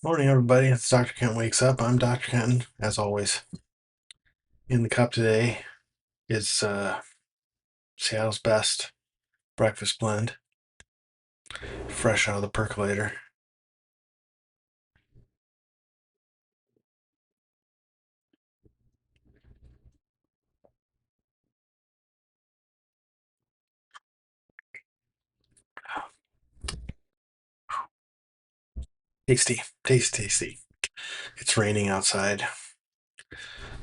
Morning, everybody. It's Dr. Kent Wakes Up. I'm Dr. Kenton, as always. In the cup today is Seattle's best breakfast blend, fresh out of the percolator. Tasty, tasty. It's raining outside.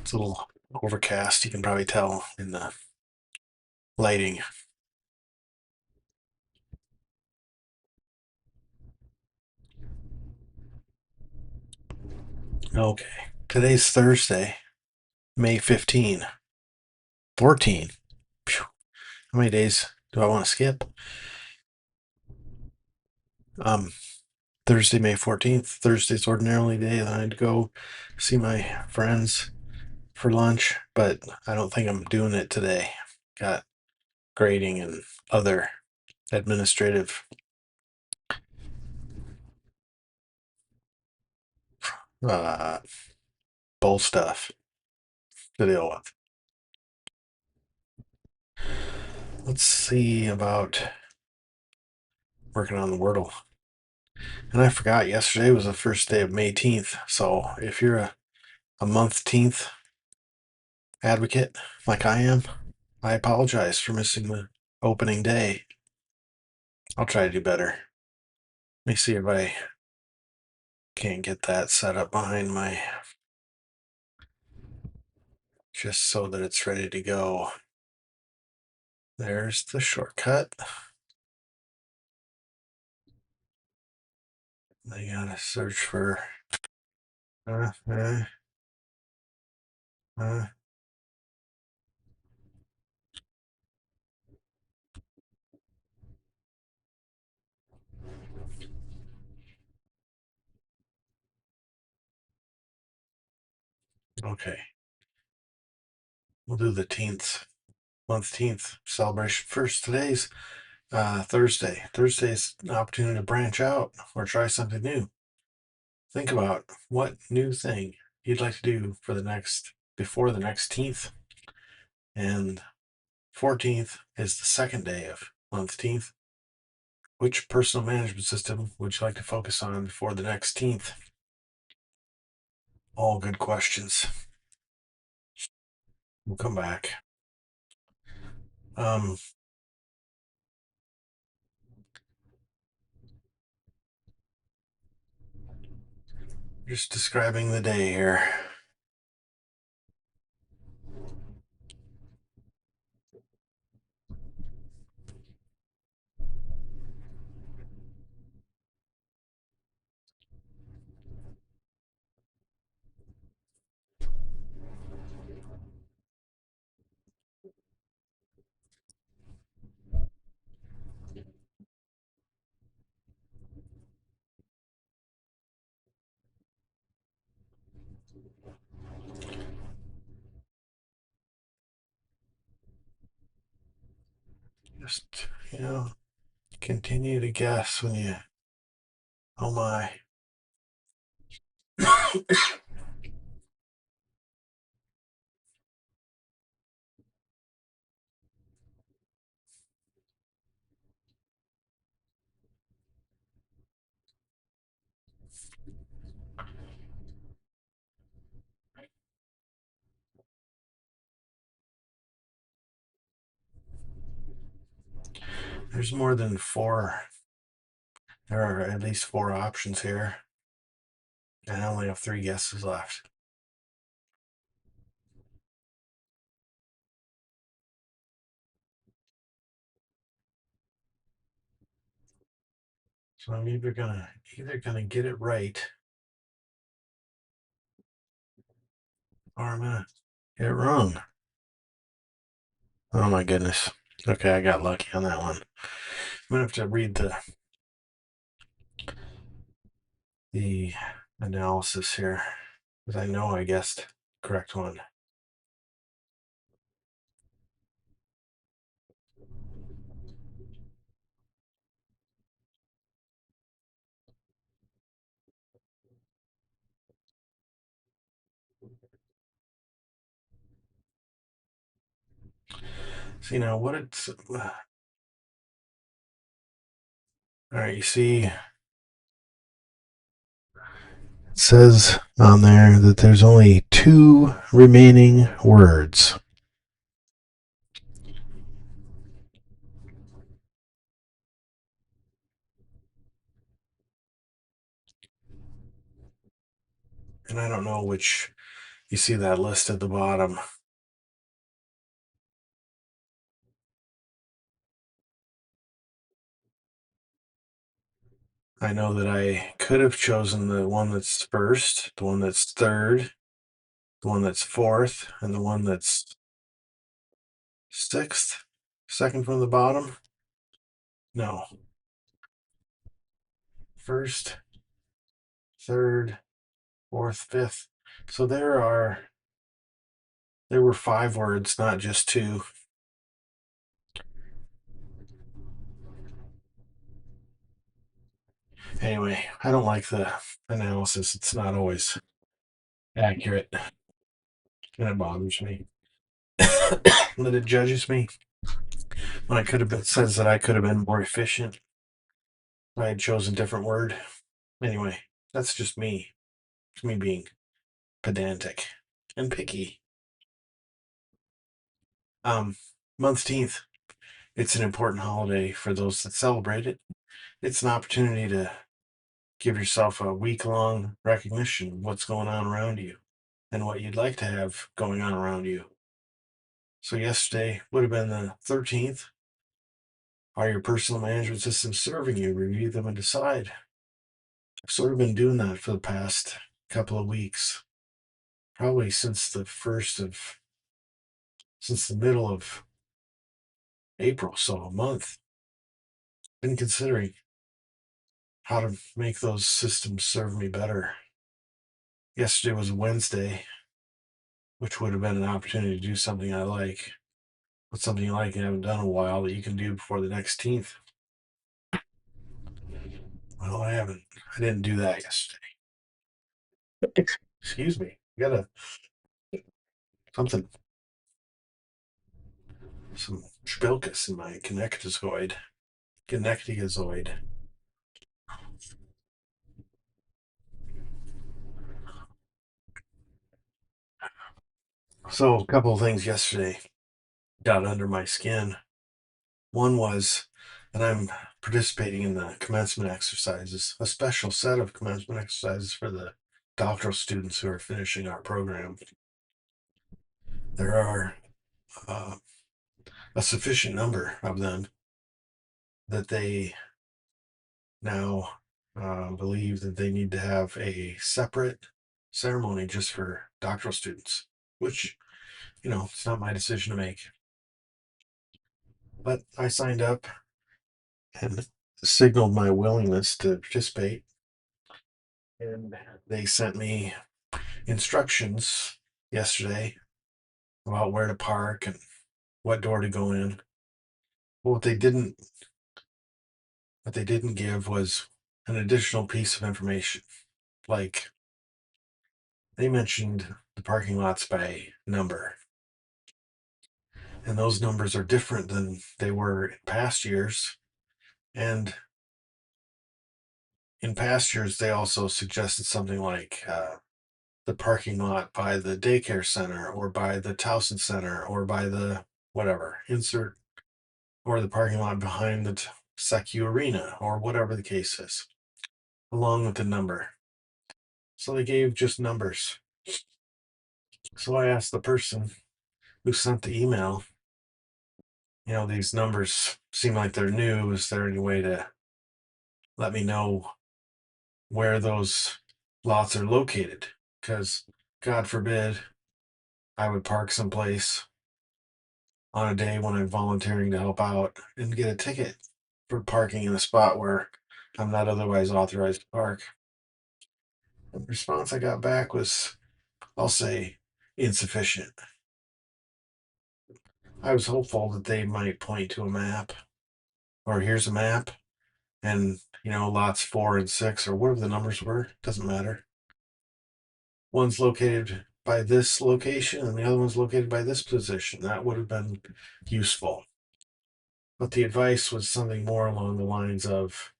It's a little overcast. You can probably tell in the lighting. Okay. Today's Thursday, May 15, 14. Phew. How many days do I want to skip? Um, Thursday, May 14th. Thursday's ordinarily the day that I'd go see my friends for lunch, but I don't think I'm doing it today. Got grading and other administrative uh, bull stuff to deal with. Let's see about working on the wordle. And I forgot yesterday was the first day of Mayteenth. So if you're a month-teenth advocate like I am, I apologize for missing the opening day. I'll try to do better. Let me see if I can't get that set up behind my, just so that it's ready to go. There's the shortcut. I gotta search for uh, uh, uh. Okay, we'll do the teenth, month-teenth celebration first. Today's Thursday. Thursday's an opportunity to branch out or try something new. Think about what new thing you'd like to do for the next, before the next teenth. And 14th is the second day of month-teenth. Which personal management system would you like to focus on before the next teenth? All good questions. We'll come back. Um, just describing the day here. Just, continue to guess when you, oh my. There's more than four. There are at least four options here, and I only have three guesses left. So I'm either gonna get it right, or I'm gonna get it wrong. Oh my goodness. Okay, I got lucky on that one. I'm gonna have to read the analysis here, because I know I guessed correct one. See now what it's. All right, you see, it says on there that there's only 2 remaining words. And I don't know which. You see that list at the bottom. I know that I could have chosen the one that's first, the one that's third, the one that's fourth, and the one that's sixth. Second from the bottom? No. First, third, fourth, fifth. So there were 5 words, not just 2. Anyway, I don't like the analysis. It's not always accurate, and it bothers me. That it judges me when I could have been. It says that I could have been more efficient. I had chosen a different word. Anyway, that's just me. It's me being pedantic and picky. Um, Mayteenth. It's an important holiday for those that celebrate it. It's an opportunity to give yourself a week-long recognition of what's going on around you and what you'd like to have going on around you. So yesterday would have been the 13th. Are your personal management systems serving you? Review them and decide. I've sort of been doing that for the past couple of weeks, probably since the middle of April, so a month. Been considering how to make those systems serve me better. Yesterday was Wednesday, which would have been an opportunity to do something I like. What's something you like and haven't done in a while that you can do before the next teenth? Well, I haven't. I didn't do that yesterday. Excuse me. I got something, some spilkus in my connecticozoid. So a couple of things yesterday got under my skin. One was that I'm participating in the commencement exercises, a special set of commencement exercises for the doctoral students who are finishing our program. There are uh, a sufficient number of them that they now believe that they need to have a separate ceremony just for doctoral students, which, it's not my decision to make. But I signed up and signaled my willingness to participate. And they sent me instructions yesterday about where to park and what door to go in. But what they didn't give was an additional piece of information. Like they mentioned the parking lots by number. And those numbers are different than they were in past years. And in past years, they also suggested something like the parking lot by the daycare center or by the Towson Center or by the whatever, insert, or the parking lot behind the Secu Arena or whatever the case is, along with the number. So they gave just numbers. So I asked the person who sent the email, these numbers seem like they're new. Is there any way to let me know where those lots are located? Because, God forbid, I would park someplace on a day when I'm volunteering to help out and get a ticket for parking in a spot where I'm not otherwise authorized to park. The response I got back was, I'll say, insufficient. I was hopeful that they might point to a map, or here's a map, and, lots 4 and 6, or whatever the numbers were, doesn't matter. One's located by this location and the other one's located by this position. That would have been useful. But the advice was something more along the lines of,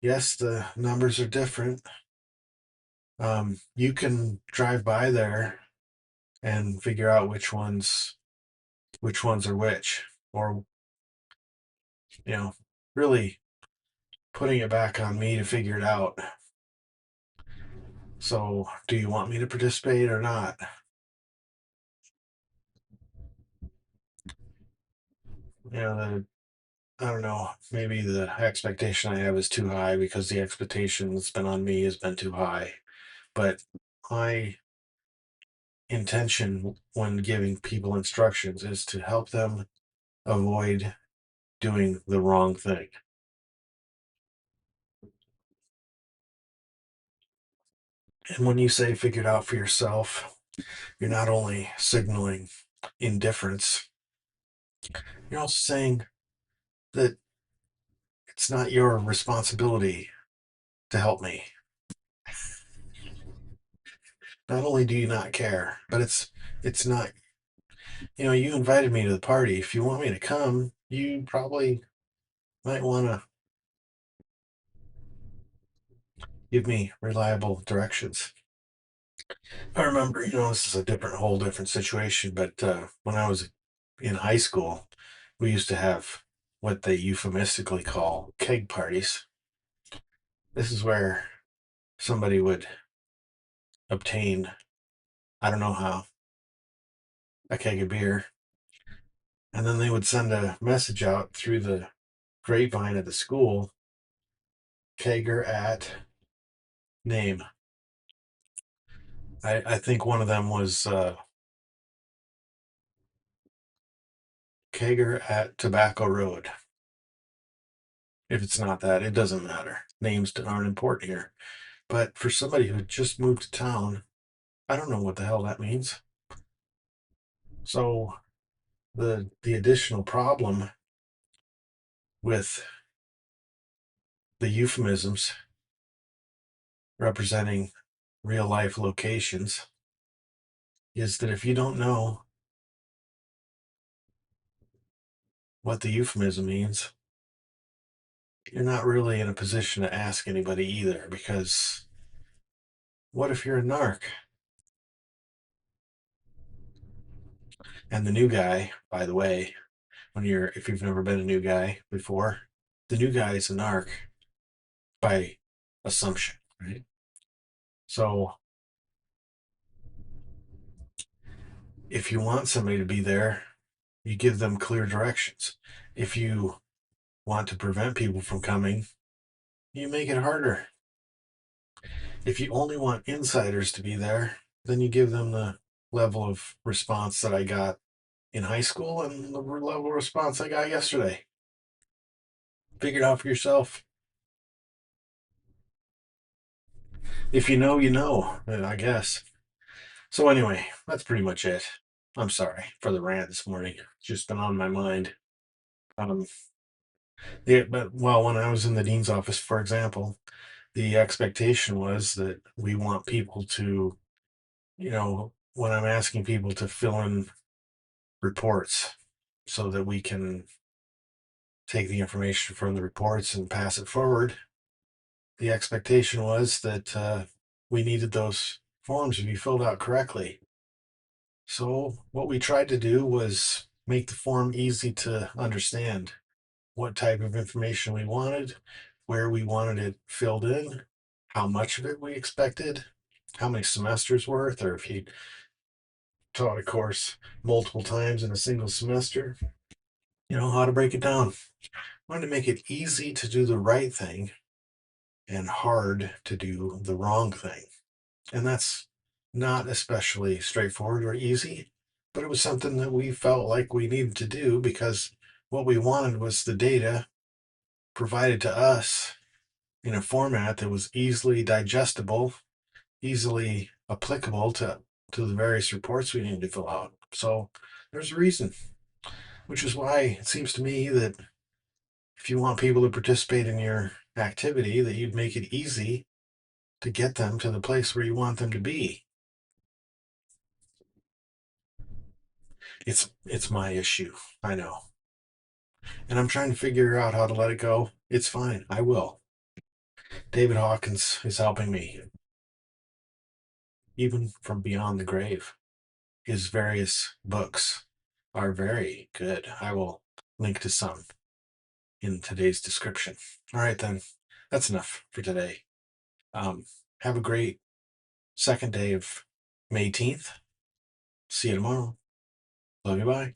yes, the numbers are different. You can drive by there and figure out which ones are which, or you know, really putting it back on me to figure it out. So, do you want me to participate or not? You know, I don't know. Maybe the expectation I have is too high because the expectation that's been on me has been too high. But my intention when giving people instructions is to help them avoid doing the wrong thing. And when you say figure it out for yourself, you're not only signaling indifference, you're also saying that it's not your responsibility to help me. Not only do you not care, but it's not, you invited me to the party. If you want me to come, you probably might want to give me reliable directions. I remember, this is a whole different situation, but when I was in high school, we used to have what they euphemistically call keg parties. This is where somebody would obtain, I don't know how, a keg of beer, and then they would send a message out through the grapevine at the school, kegger at name. I think one of them was kegger at Tobacco Road. If it's not that, it doesn't matter. Names aren't important here. But for somebody who just moved to town, I don't know what the hell that means. So the additional problem with the euphemisms representing real life locations is that if you don't know what the euphemism means, you're not really in a position to ask anybody either, because what if you're a narc? And the new guy, by the way, if you've never been a new guy before, the new guy is a narc by assumption, right? So if you want somebody to be there, you give them clear directions. If you want to prevent people from coming, you make it harder. If you only want insiders to be there, then you give them the level of response that I got in high school and the level of response I got yesterday. Figure it out for yourself. If you know, you know, I guess. So, anyway, that's pretty much it. I'm sorry for the rant this morning. It's just been on my mind. Um, but well, when I was in the dean's office, for example, the expectation was that we want people to, when I'm asking people to fill in reports so that we can take the information from the reports and pass it forward, the expectation was that we needed those forms to be filled out correctly. So, what we tried to do was make the form easy to understand what type of information we wanted, where we wanted it filled in, how much of it we expected, how many semesters worth, or if you taught a course multiple times in a single semester, how to break it down. I wanted to make it easy to do the right thing and hard to do the wrong thing. And that's not especially straightforward or easy, but it was something that we felt like we needed to do because what we wanted was the data provided to us in a format that was easily digestible, easily applicable to the various reports we needed to fill out. So there's a reason, which is why it seems to me that if you want people to participate in your activity, that you'd make it easy to get them to the place where you want them to be. It's my issue. I know. And I'm trying to figure out how to let it go. It's fine. I will. David Hawkins is helping me, even from beyond the grave. His various books are very good. I will link to some in today's description. All right, then. That's enough for today. Um, have a great second day of Mayteenth. See you tomorrow. Love you. Bye.